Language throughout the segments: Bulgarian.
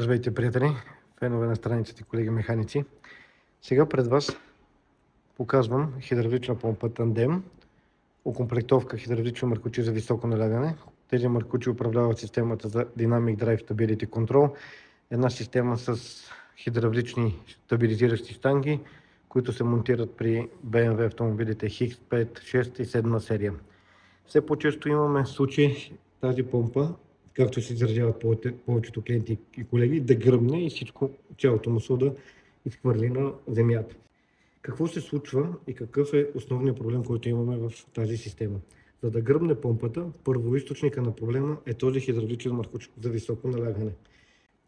Здравейте, приятели, фенове на страниците, колеги механици. Сега пред вас показвам хидравлична помпа Тандем, окомплектовка хидравлични маркучи за високо налягане. Тези маркучи управляват системата за Dynamic Drive Stability Control, една система с хидравлични стабилизиращи штанги, които се монтират при BMW автомобилите X5, 6 и 7 серия. Все по-често имаме случаи тази помпа, както се изразяват повечето клиенти и колеги, да гръмне и всичко, цялото масло да изхвърли на земята. Какво се случва и какъв е основният проблем, който имаме в тази система? За да гръмне помпата, първоизточника на проблема е този хидравличен маркуч за високо налягане.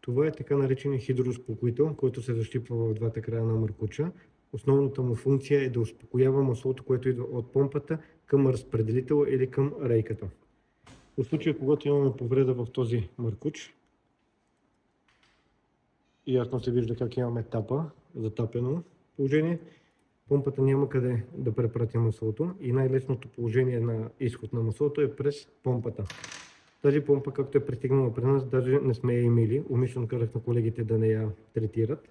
Това е така наречения хидроуспокоител, който се защипва в двата края на маркуча. Основната му функция е да успокоява маслото, което идва от помпата към разпределителя или към рейката. В случая, когато имаме повреда в този маркуч, ясно се вижда как имаме тапа, затапено положение, помпата няма къде да препрати маслото и най-лесното положение на изход на маслото е през помпата. Тази помпа, както е пристигнала при нас, даже не сме я имели. Умишлено казах на колегите да не я третират,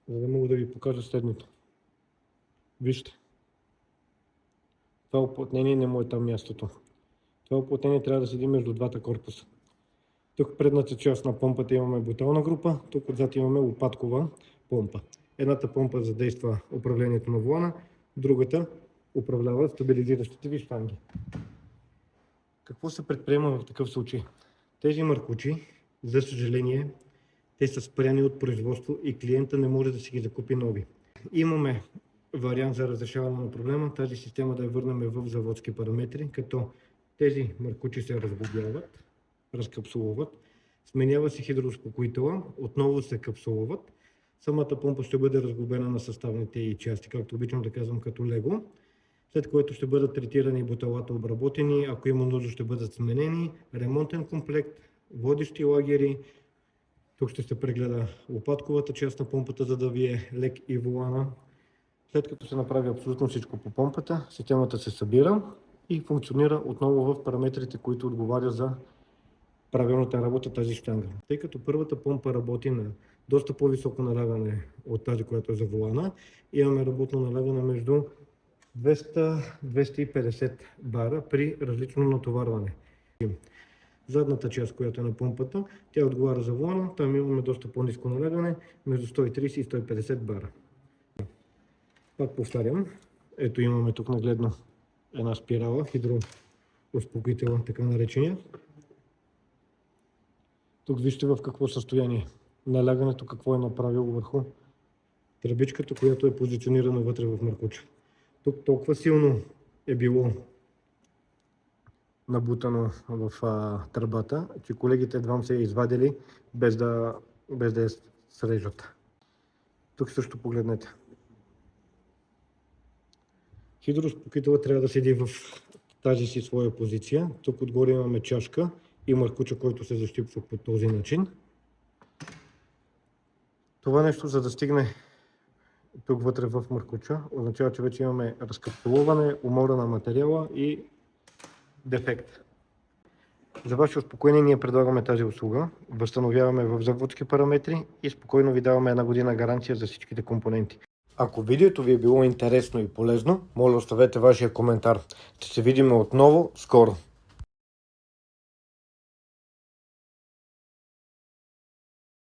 за да мога да ви покажа следното. Вижте, това уплътнение не му е там мястото. Това уплътнение трябва да седи между двата корпуса. Тук в предната част на помпата имаме бутална група, тук отзад имаме лопаткова помпа. Едната помпа задейства управлението на волана, другата управлява стабилизиращите ви штанги. Какво се предприема в такъв случай? Тези маркучи, за съжаление, те са спряни от производство и клиента не може да си ги закупи нови. Имаме вариант за разрешаване на проблема, тази система да я върнем в заводски параметри, като тези маркучи се разглобяват, разкапсулуват, сменява се хидроуспокоителя, отново се капсулуват. Самата помпа ще бъде разглобена на съставните и части, както обичам да казвам, като лего, след което ще бъдат третирани буталата, обработени, ако има нужда ще бъдат сменени, ремонтен комплект, водещи лагери. Тук ще се прегледа лопатковата част на помпата, за да ви е лек и волана. След като се направи абсолютно всичко по помпата, системата се събира и функционира отново в параметрите, които отговаря за правилната работа тази щанга. Тъй като първата помпа работи на доста по-високо налягане от тази, която е за волана, имаме работно налягане между 200-250 бара при различно натоварване. Задната част, която е на помпата, тя отговаря за волана, там имаме доста по-ниско налягане, между 130 и 150 бара. Пак повтарям, ето имаме тук нагледно една спирала, хидроуспокоителя, така наречения. Тук вижте в какво състояние. Налягането какво е направило върху тръбичката, която е позиционирана вътре в маркуча. Тук толкова силно е било набутано в тръбата, че колегите едва се извадили без да я срежат. Тук също погледнете. Хидроуспокоителя трябва да седи в тази си своя позиция. Тук отгоре имаме чашка и маркуча, който се защипва по този начин. Това нещо, за да стигне тук вътре в маркуча, означава, че вече имаме разкапсулуване, умора на материала и дефект. За ваше успокоение ние предлагаме тази услуга, възстановяваме в заводски параметри и спокойно ви даваме 1 година гаранция за всичките компоненти. Ако видеото ви е било интересно и полезно, моля оставете вашия коментар. Ще се видим отново скоро.